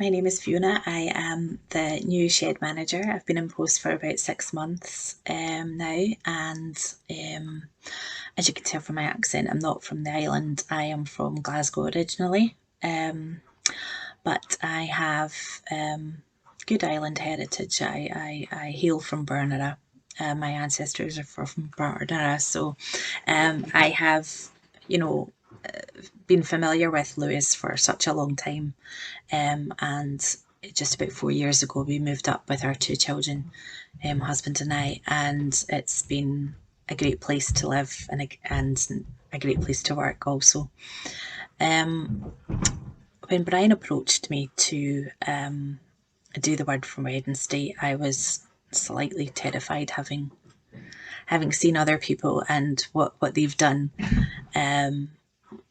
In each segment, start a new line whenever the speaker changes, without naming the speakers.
my name is Fiona. I am the new shed manager. I've been in post for about 6 months now, and um, as you can tell from my accent, I'm not from the island. I am from Glasgow originally, but I have good island heritage. I hail from Bernera. My ancestors are from Bernera, so I have, you know, been familiar with Lewis for such a long time. And just about 4 years ago, we moved up with our two children, husband and I, and it's been a great place to live and a great place to work also. Um, when Brian approached me to do the word from Wednesday, I was slightly terrified, having seen other people and what they've done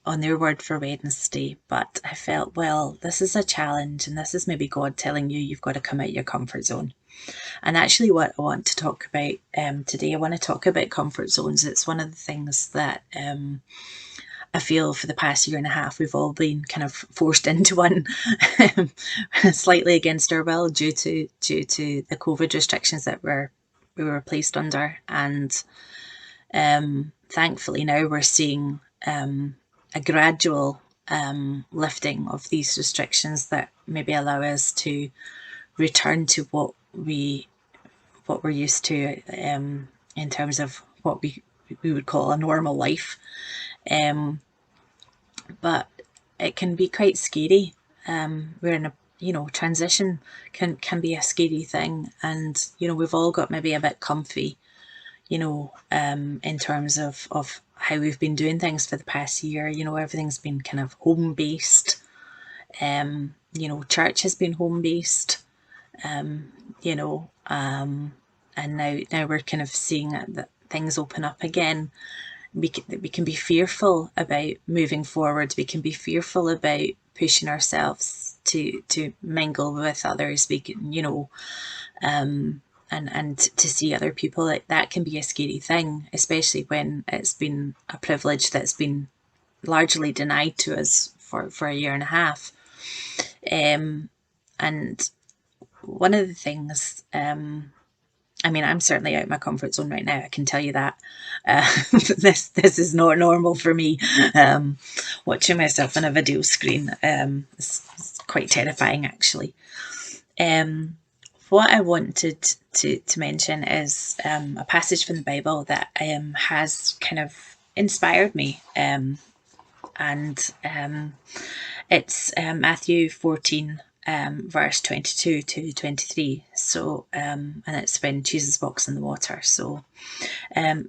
on their word for Wednesday. But I felt, well, this is a challenge, and this is maybe God telling you you've got to come out of your comfort zone. And actually, what I want to talk about today, I want to talk about comfort zones. It's one of the things that I feel for the past year and a half we've all been kind of forced into one, slightly against our will due to the COVID restrictions that we were placed under. And thankfully now we're seeing a gradual lifting of these restrictions that maybe allow us to return to what we're used to in terms of what we would call a normal life. But it can be quite scary. We're in a transition can be a scary thing, and we've all got maybe a bit comfy, in terms of how we've been doing things for the past year. Everything's been kind of home based. Church has been home based. And now we're kind of seeing that things open up again. We can be fearful about moving forward. We can be fearful about pushing ourselves to mingle with others. We can, and to see other people, that can be a scary thing, especially when it's been a privilege that's been largely denied to us for a year and a half. And one of the things, I'm certainly out of my comfort zone right now. I can tell you that. This is not normal for me. Watching myself on a video screen is quite terrifying, actually. What I wanted to mention is a passage from the Bible that has kind of inspired me, and it's Matthew 14. Verse 22 to 23. So, and it's when Jesus walks on the water. So,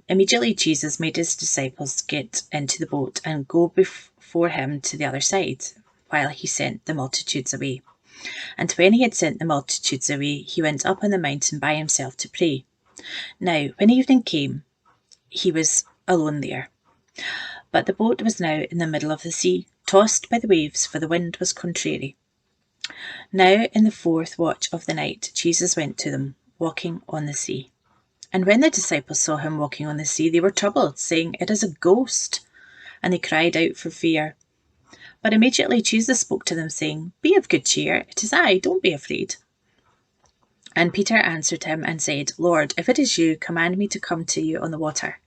immediately Jesus made his disciples get into the boat and go before him to the other side, while he sent the multitudes away. And when he had sent the multitudes away, he went up on the mountain by himself to pray. Now, when evening came, he was alone there. But the boat was now in the middle of the sea, tossed by the waves, for the wind was contrary. Now in the fourth watch of the night, Jesus went to them, walking on the sea. And when the disciples saw him walking on the sea, they were troubled, saying, "It is a ghost." And they cried out for fear. But immediately Jesus spoke to them, saying, "Be of good cheer, it is I, don't be afraid." And Peter answered him and said, "Lord, if it is you, command me to come to you on the water."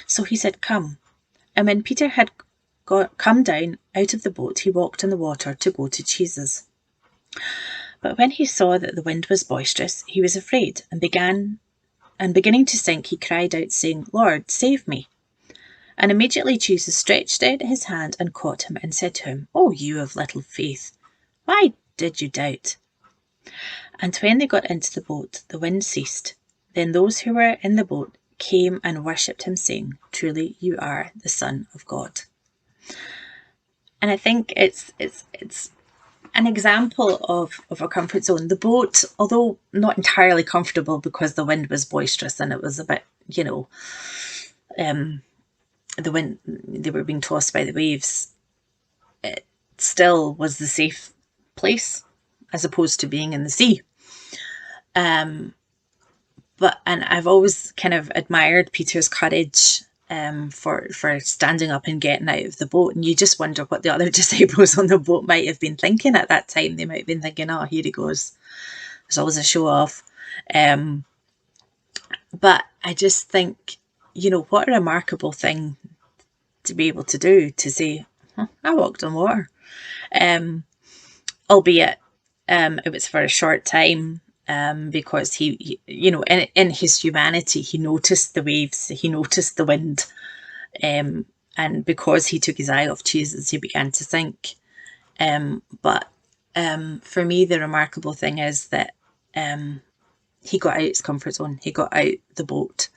So he said, "Come." And when Peter had come down out of the boat, he walked on the water to go to Jesus. But when he saw that the wind was boisterous, he was afraid, and beginning to sink, he cried out, saying, "Lord, save me." And immediately Jesus stretched out his hand and caught him and said to him, "O you of little faith, why did you doubt?" And when they got into the boat, the wind ceased. Then those who were in the boat came and worshipped him, saying, "Truly you are the Son of God." And I think it's an example of a comfort zone. The boat, although not entirely comfortable because the wind was boisterous and it was a bit, the wind, they were being tossed by the waves, it still was the safe place as opposed to being in the sea. And I've always kind of admired Peter's courage for standing up and getting out of the boat. And you just wonder what the other disciples on the boat might have been thinking at that time. They might have been thinking, oh, here he goes. There's always a show off. But I just think, what a remarkable thing to be able to do, to say, I walked on water. Albeit it was for a short time, because he in his humanity, he noticed the waves, he noticed the wind, and because he took his eye off Jesus, he began to sink. But for me, the remarkable thing is that he got out his comfort zone. He got out the boat.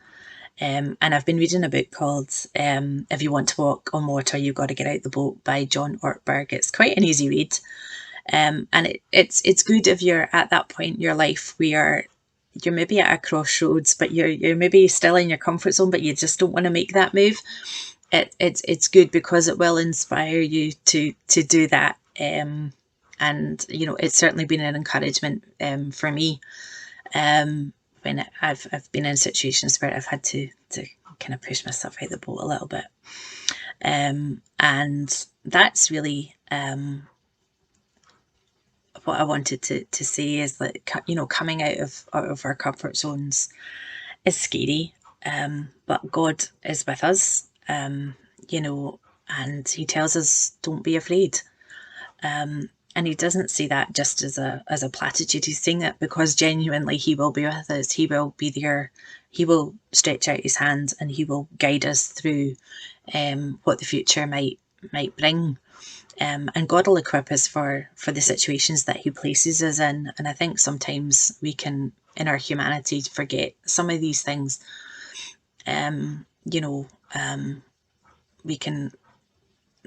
And I've been reading a book called If You Want to Walk on Water, You've Got to Get Out the Boat by John Ortberg. It's quite an easy read. And it's good if you're at that point in your life where you're maybe at a crossroads, but you're maybe still in your comfort zone, but you just don't want to make that move. It's good because it will inspire you to do that. And it's certainly been an encouragement for me. When I've been in situations where I've had to kind of push myself out the boat a little bit. And that's really what I wanted to say, is that, coming out of our comfort zones is scary, but God is with us, and he tells us, don't be afraid. And he doesn't say that just as a platitude. He's saying it because genuinely he will be with us. He will be there. He will stretch out his hand and he will guide us through what the future might bring. And God will equip us for the situations that he places us in. And I think sometimes we can, in our humanity, forget some of these things. We can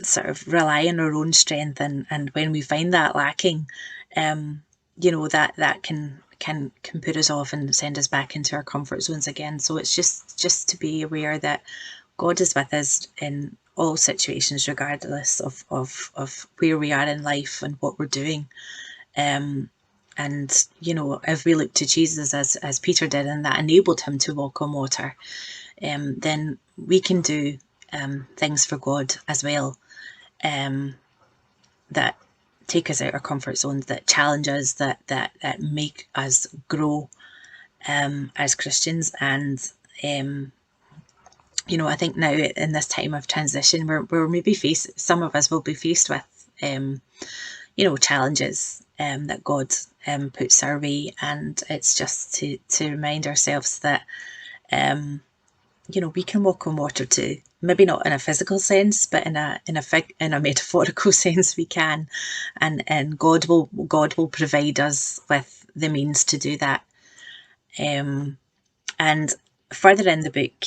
sort of rely on our own strength, and when we find that lacking, that can put us off and send us back into our comfort zones again. So it's just to be aware that God is with us in all situations, regardless of where we are in life and what we're doing. And if we look to Jesus as Peter did, and that enabled him to walk on water, then we can do things for God as well, that take us out our comfort zones, that challenge us, that make us grow as Christians. And I think now in this time of transition, we're maybe some of us will be faced with challenges that God puts our way, and it's just to remind ourselves that we can walk on water too. Maybe not in a physical sense, but in a metaphorical sense we can, and God will provide us with the means to do that. And further in the book,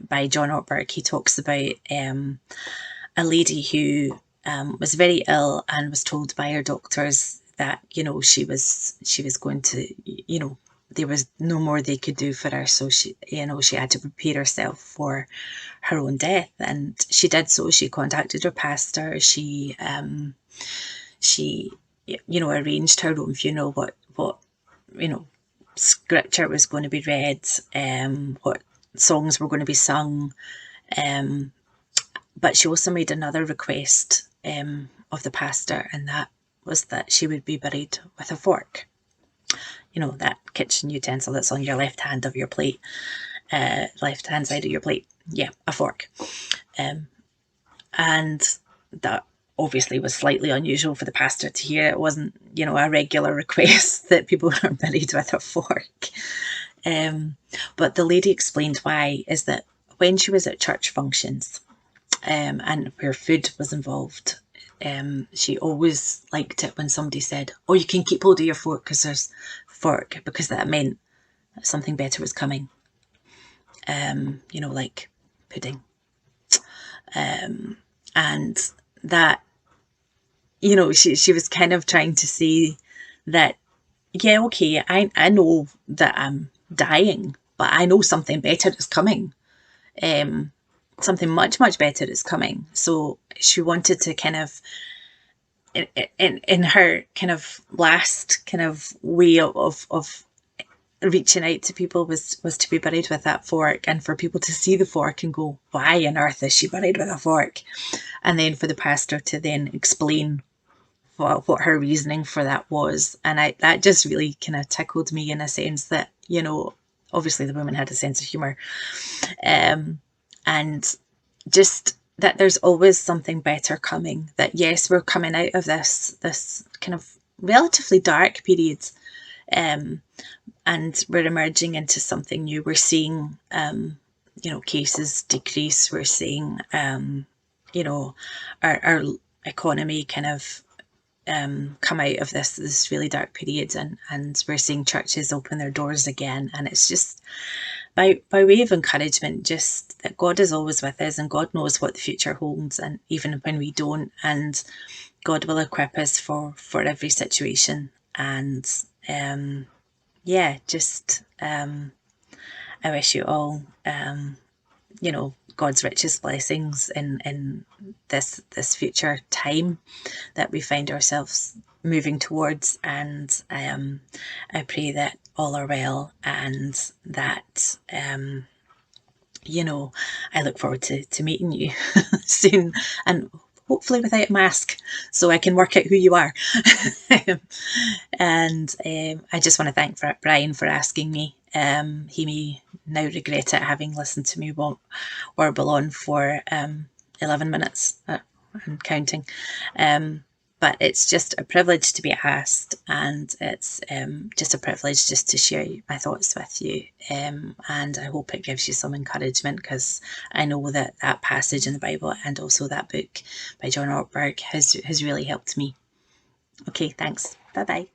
by John Ortberg, he talks about a lady who was very ill and was told by her doctors that she was going to there was no more they could do for her, so she had to prepare herself for her own death. And she did so. She contacted her pastor. She arranged her own funeral, what scripture was going to be read, what songs were going to be sung, but she also made another request of the pastor, and that was that she would be buried with a fork. That kitchen utensil that's on your left hand of your plate, left hand side of your plate. Yeah, a fork. And that obviously was slightly unusual for the pastor to hear. It wasn't, a regular request that people are buried with a fork. But the lady explained why, is that when she was at church functions, and where food was involved, she always liked it when somebody said, "Oh, you can keep hold of your fork because there's a fork," because that meant that something better was coming. Like pudding. And that, she was kind of trying to say that, yeah, okay, I know that I'm dying, but I know something better is coming. Something much, much better is coming. So she wanted to kind of, in her kind of last kind of way of reaching out to people was to be buried with that fork, and for people to see the fork and go, why on earth is she buried with a fork? And then for the pastor to then explain what her reasoning for that was. And that just really kind of tickled me, in a sense that, obviously the woman had a sense of humour, and just that there's always something better coming. That yes, we're coming out of this kind of relatively dark period, and we're emerging into something new. We're seeing cases decrease. We're seeing our economy kind of come out of this really dark period, and we're seeing churches open their doors again. And it's just by way of encouragement, just that God is always with us, and God knows what the future holds, and even when we don't, and God will equip us for every situation. And I wish you all God's richest blessings in this future time that we find ourselves moving towards. And I pray that all are well, and that I look forward to meeting you soon, and hopefully without a mask, so I can work out who you are. And I just want to thank Brian for asking me. He may now regret it, having listened to me warble on for 11 minutes and counting. But it's just a privilege to be asked, and it's just a privilege just to share my thoughts with you. And I hope it gives you some encouragement, because I know that passage in the Bible, and also that book by John Ortberg, has really helped me. Okay, thanks. Bye-bye.